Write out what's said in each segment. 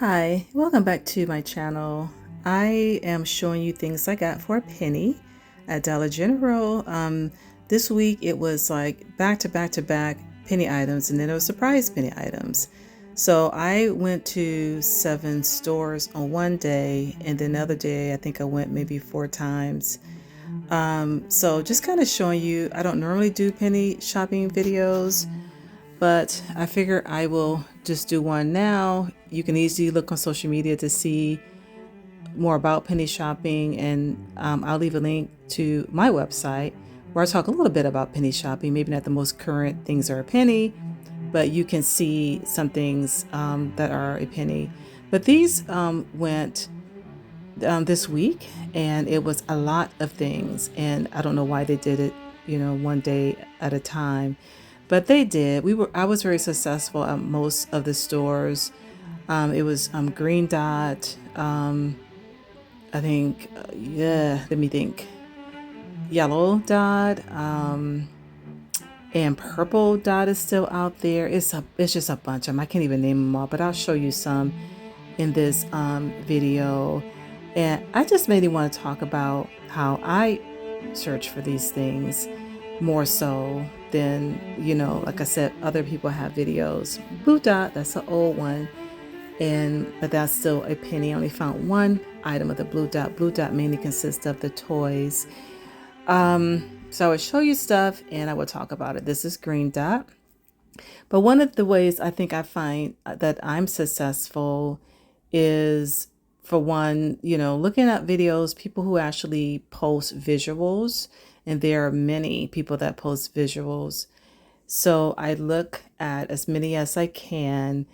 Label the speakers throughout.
Speaker 1: Hi, welcome back to my channel. I am showing you things I got for a penny at Dollar General. This week it was like back to back to back penny items, and then it was surprise penny items. So I went to 7 stores on one day, and then another day I think I went maybe 4 times. So just kind of showing you, I don't normally do penny shopping videos, but I figure I will just do one now. You can easily look on social media to see more about penny shopping, and I'll leave a link to my website where I talk a little bit about penny shopping. Maybe not the most current things are a penny, but you can see some things that are a penny. But these went this week, and it was a lot of things, and I don't know why they did it, one day at a time, but they did. I was very successful at most of the stores. It was Green Dot. I think, yeah, let me think. Yellow Dot, and Purple Dot is still out there. It's just a bunch of them. I can't even name them all, but I'll show you some in this video. And I just mainly want to talk about how I search for these things more so than, like I said, other people have videos. Blue Dot, that's an old one. But that's still a penny. I only found one item of the Blue Dot. Blue Dot mainly consists of the toys. So I would show you stuff and I would talk about it. This is Green Dot. But one of the ways I think I find that I'm successful is, for one, looking at videos, people who actually post visuals, and there are many people that post visuals. So I look at as many as I can,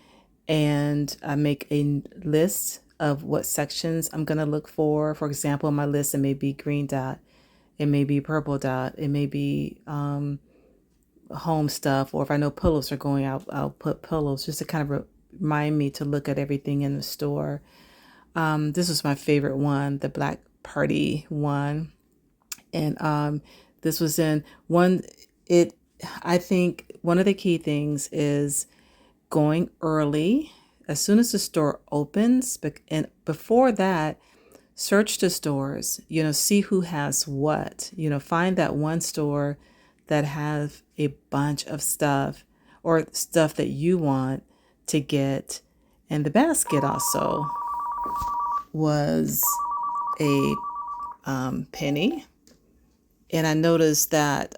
Speaker 1: and I make a list of what sections I'm going to look for. For example, on my list, it may be Green Dot, it may be Purple Dot, it may be home stuff, or if I know pillows are going out, I'll put pillows just to kind of remind me to look at everything in the store. This was my favorite one, the Black Party one, and this was in one. It, I think one of the key things is going early, as soon as the store opens, and before that, search the stores, see who has what, find that one store that have a bunch of stuff or stuff that you want to get. And the basket also was a penny. And I noticed that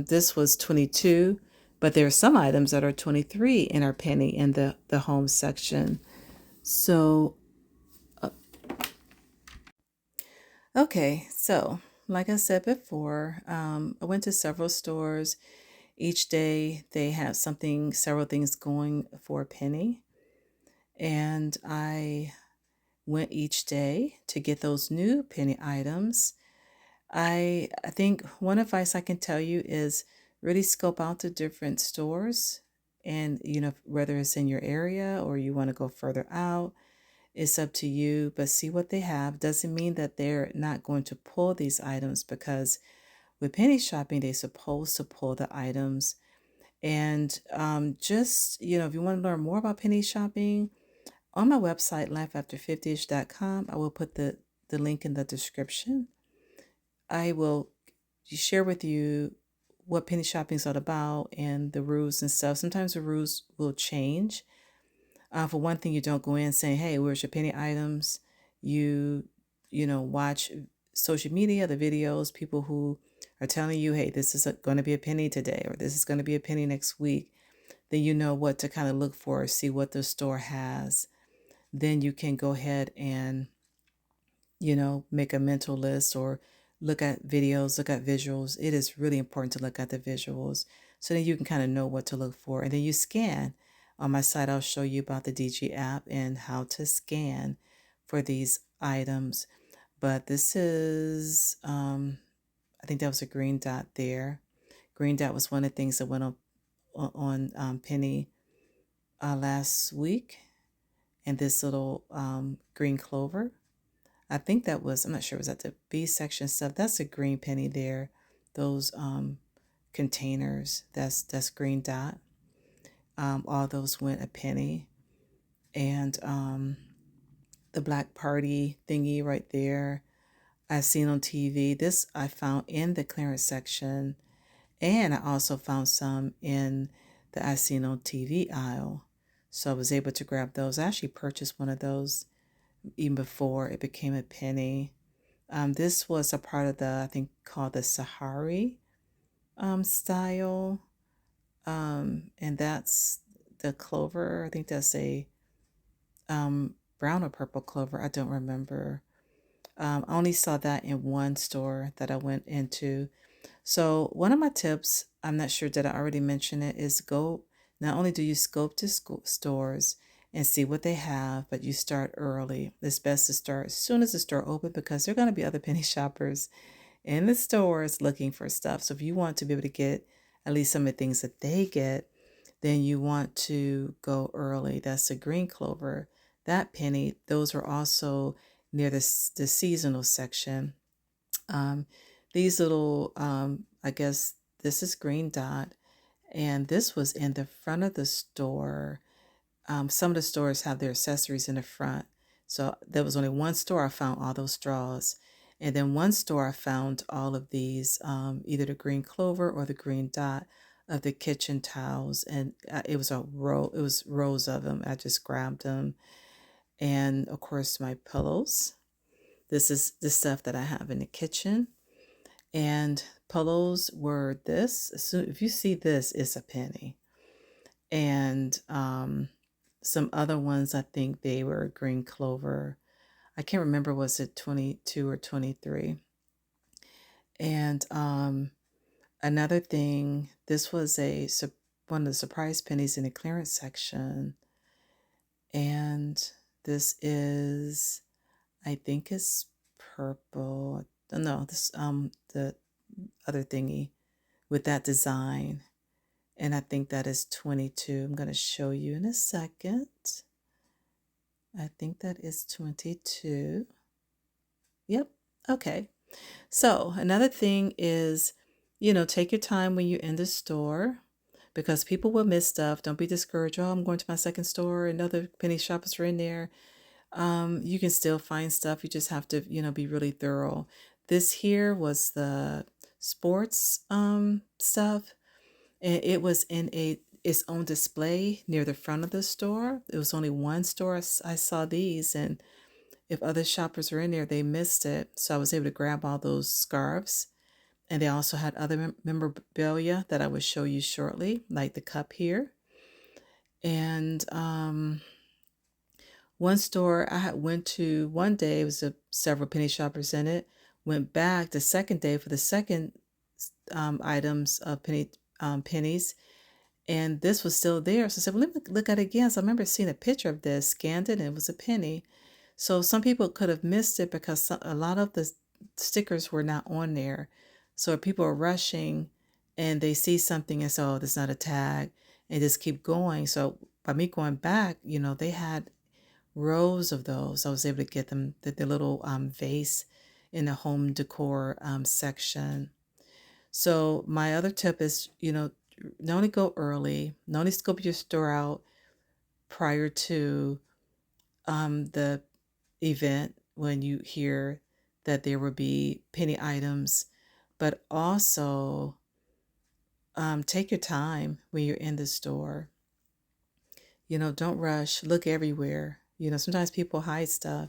Speaker 1: this was 22, but there are some items that are 23 and are penny in the home section. So, okay, so like I said before, I went to several stores. Each day they have several things going for a penny. And I went each day to get those new penny items. I think one advice I can tell you is really scope out the different stores, and whether it's in your area or you want to go further out, it's up to you, but see what they have. Doesn't mean that they're not going to pull these items, because with penny shopping they're supposed to pull the items. And just, if you want to learn more about penny shopping, on my website, lifeafter50ish.com, I will put the link in the description. I will share with you what penny shopping is all about and the rules and stuff. Sometimes the rules will change. For one thing, you don't go in saying, "Hey, where's your penny items?" You, watch social media, the videos, people who are telling you, "Hey, this is going to be a penny today," or "This is going to be a penny next week." Then you know what to kind of look for, see what the store has. Then you can go ahead and, make a mental list, or look at videos, look at visuals. It is really important to look at the visuals so then you can kind of know what to look for. And then you scan. On my site, I'll show you about the DG app and how to scan for these items. But this is, I think that was a Green Dot there. Green Dot was one of the things that went up on Penny last week. And this little green clover, I think that was, I'm not sure, was that the B section stuff? That's a green penny there. Those containers, that's Green Dot. All those went a penny. And the Black Party thingy right there. I seen on TV. This I found in the clearance section, and I also found some in the I seen on TV aisle. So I was able to grab those. I actually purchased one of those even before it became a penny. This was a part of the, I think, called the Sahari style. And that's the clover. I think that's a brown or purple clover. I don't remember. I only saw that in one store that I went into. So one of my tips, I'm not sure that I already mentioned it, is go, not only do you scope the stores and see what they have, but you start early. It's best to start as soon as the store opens because there are going to be other penny shoppers in the stores looking for stuff. So if you want to be able to get at least some of the things that they get, then you want to go early. That's the green clover. That penny, those are also near the seasonal section. Um, these little, I guess this is green dot, and this was in the front of the store. Some of the stores have their accessories in the front. So there was only one store I found all those straws. And then one store I found all of these, either the green clover or the green dot of the kitchen towels. And it was a row, it was rows of them. I just grabbed them. And of course, my pillows. This is the stuff that I have in the kitchen. And pillows were this. So if you see this, it's a penny. And some other ones, I think they were green clover. I can't remember, was it 22 or 23? And another thing, this was one of the surprise pennies in the clearance section. And this is, I think it's purple. No, this the other thingy with that design. And I think that is 22. I'm going to show you in a second. I think that is 22. Yep. Okay. So another thing is, take your time when you're in the store because people will miss stuff. Don't be discouraged. Oh, I'm going to my second store and other penny shoppers are in there. You can still find stuff. You just have to, be really thorough. This here was the sports stuff. And it was in its own display near the front of the store. It was only one store I saw these, and if other shoppers were in there, they missed it. So I was able to grab all those scarves. And they also had other memorabilia that I will show you shortly, like the cup here. And one store I had went to one day, it was several penny shoppers in it. Went back the second day for the second items of pennies, and this was still there. So I said, well, let me look at it again. So I remember seeing a picture of this, scanned it, and it was a penny. So some people could have missed it because a lot of the stickers were not on there. So people are rushing and they see something and say, oh, that's not a tag, and just keep going. So by me going back, they had rows of those. I was able to get them the little vase in the home decor section. So my other tip is, not only go early, not only scope your store out prior to the event when you hear that there will be penny items, but also take your time when you're in the store. Don't rush, look everywhere. Sometimes people hide stuff.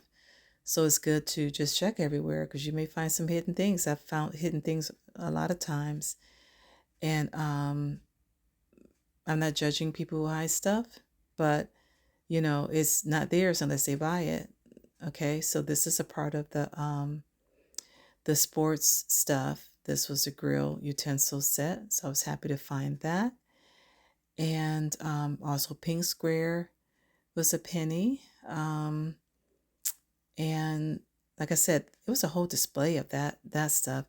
Speaker 1: So it's good to just check everywhere because you may find some hidden things. I've found hidden things a lot of times. And I'm not judging people who hide stuff, but it's not theirs unless they buy it. Okay, so this is a part of the sports stuff. This was a grill utensil set, so I was happy to find that. And also Pink Square was a penny. And like I said, it was a whole display of that stuff.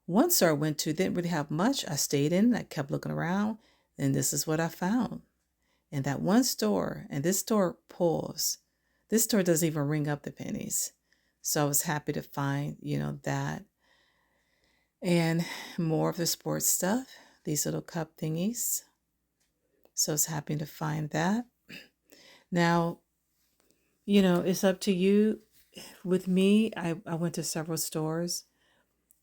Speaker 1: One store I went to didn't really have much. I stayed in, I kept looking around, and this is what I found. In that one store, and this store pulls. This store doesn't even ring up the pennies. So I was happy to find, that. And more of the sports stuff, these little cup thingies. So I was happy to find that. Now, it's up to you with me, I went to several stores.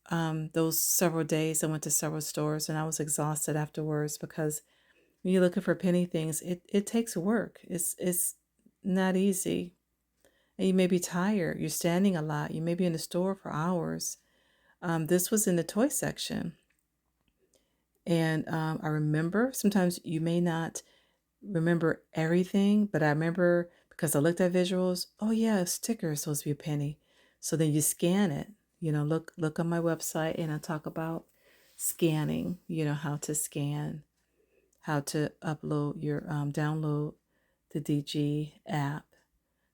Speaker 1: Those several days, I went to several stores and I was exhausted afterwards because when you're looking for penny things, it takes work. It's not easy. And you may be tired. You're standing a lot. You may be in the store for hours. This was in the toy section. And I remember sometimes you may not remember everything, but I remember because I looked at visuals. Oh yeah, a sticker is supposed to be a penny. So then you scan it. Look on my website, and I talk about scanning. How to scan, how to upload your download the DG app.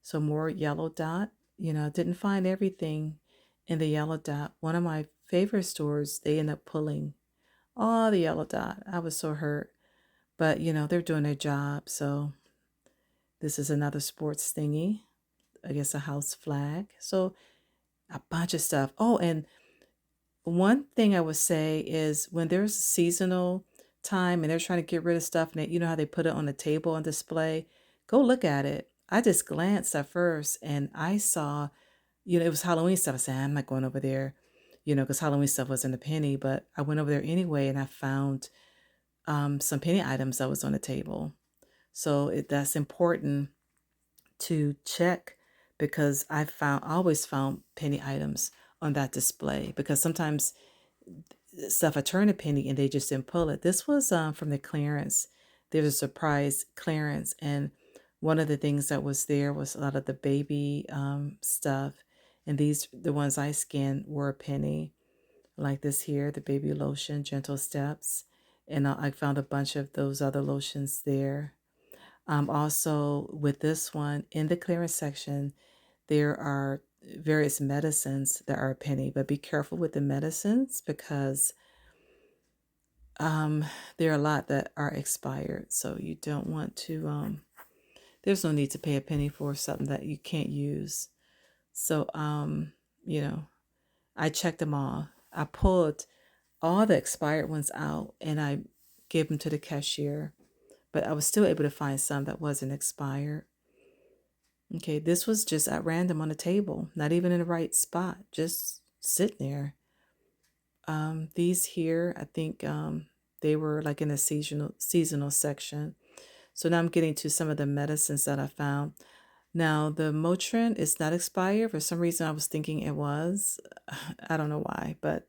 Speaker 1: So more yellow dot. I didn't find everything in the yellow dot. One of my favorite stores, they end up pulling all the yellow dot. I was so hurt. But they're doing their job. So this is another sports thingy. I guess a house flag. So a bunch of stuff. Oh, and one thing I would say is when there's seasonal time and they're trying to get rid of stuff, and how they put it on the table on display, go look at it. I just glanced at first and I saw, it was Halloween stuff. I said, I'm not going over there, because Halloween stuff wasn't a penny, but I went over there anyway and I found some penny items that was on the table. So that's important to check because I always found penny items on that display because sometimes stuff I turn a penny and they just didn't pull it. This was from the clearance. There was a surprise clearance, and one of the things that was there was a lot of the baby stuff, and the ones I scanned were a penny, like this here, the baby lotion, Gentle Steps, and I found a bunch of those other lotions there. Also, with this one in the clearance section, there are various medicines that are a penny, but be careful with the medicines because there are a lot that are expired. So you don't want to, there's no need to pay a penny for something that you can't use. So, you know, I checked them all. I pulled all the expired ones out and I gave them to the cashier, but I was still able to find some that wasn't expired. Okay, this was just at random on the table, not even in the right spot, just sitting there. These here, I think they were like in a seasonal section. So now I'm getting to some of the medicines that I found. Now the Motrin is not expired. For some reason, I was thinking it was. I don't know why, but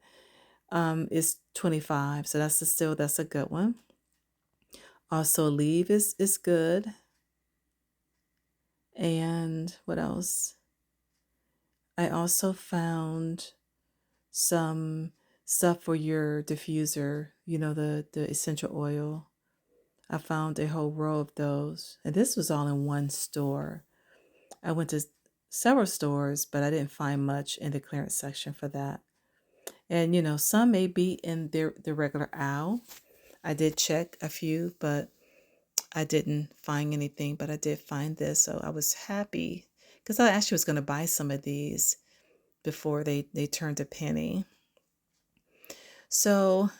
Speaker 1: it's 25. So that's a good one. Also, Leave is good. And what else? I also found some stuff for your diffuser, the essential oil. I found a whole row of those. And this was all in one store. I went to several stores, but I didn't find much in the clearance section for that. And some may be in the regular aisle. I did check a few, but I didn't find anything, but I did find this. So I was happy because I actually was going to buy some of these before they turned a penny. So,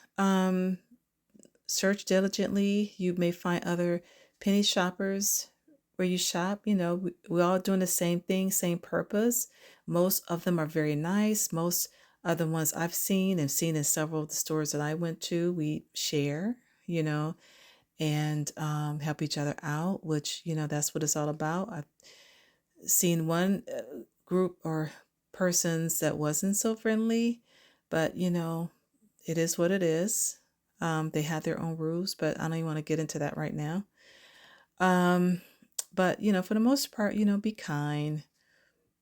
Speaker 1: search diligently. You may find other penny shoppers where you shop. We're all doing the same thing, same purpose. Most of them are very nice. Most of the ones I've seen and seen in several of the stores that I went to, we share, and help each other out, which, that's what it's all about. I've seen one group or persons that wasn't so friendly, but, it is what it is. They have their own rules, but I don't even want to get into that right now. Um, but for the most part, be kind.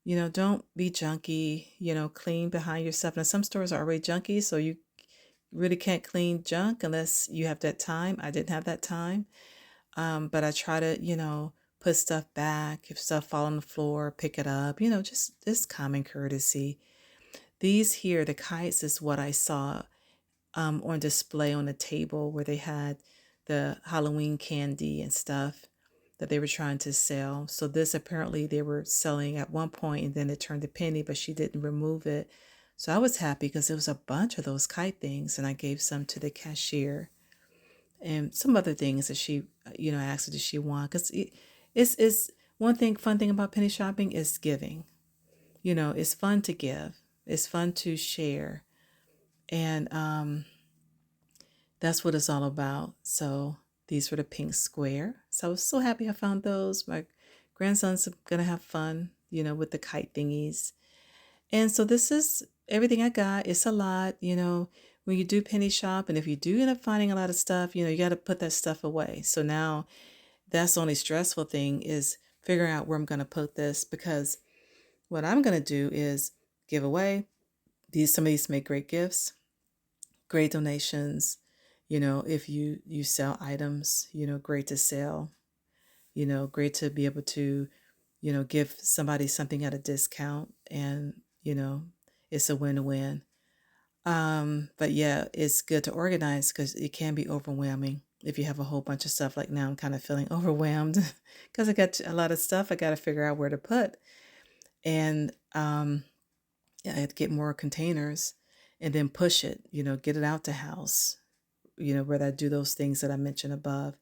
Speaker 1: Don't be junky. Clean behind yourself. Now, some stores are already junky, so you really can't clean junk unless you have that time. I didn't have that time, but I try to, put stuff back. If stuff fall on the floor, pick it up. Just this common courtesy. These here, the kites, is what I saw on display on the table where they had the Halloween candy and stuff that they were trying to sell. So this apparently they were selling at one point and then it turned a penny, but she didn't remove it. So I was happy because there was a bunch of those kite things and I gave some to the cashier and some other things that she, I asked her, did she want? Because it's one thing, fun thing about penny shopping is giving. it's fun to give. It's fun to share. And that's what it's all about. So these were the pink square. So I was so happy I found those. My grandson's gonna have fun, with the kite thingies. And so this is everything I got. It's a lot, when you do penny shop, and if you do end up finding a lot of stuff, you got to put that stuff away. So now that's the only stressful thing is figuring out where I'm going to put this, because what I'm going to do is give away. Some of these make great gifts, great donations. If you sell items, great to sell, great to be able to, give somebody something at a discount, and, it's a win-win. But yeah, it's good to organize because it can be overwhelming if you have a whole bunch of stuff. Like now I'm kind of feeling overwhelmed because I got a lot of stuff I got to figure out where to put. And yeah, I had to get more containers and then push it, get it out the house, where I do those things that I mentioned above.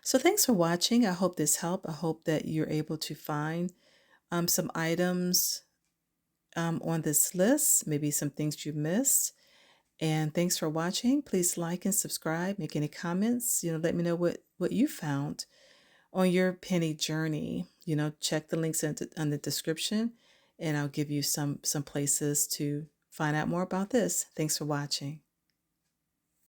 Speaker 1: So thanks for watching. I hope this helped. I hope that you're able to find some items on this list, maybe some things you missed. And thanks for watching. Please like and subscribe. Make any comments. Let me know what you found on your penny journey. Check the links in the description, and I'll give you some places to find out more about this. Thanks for watching.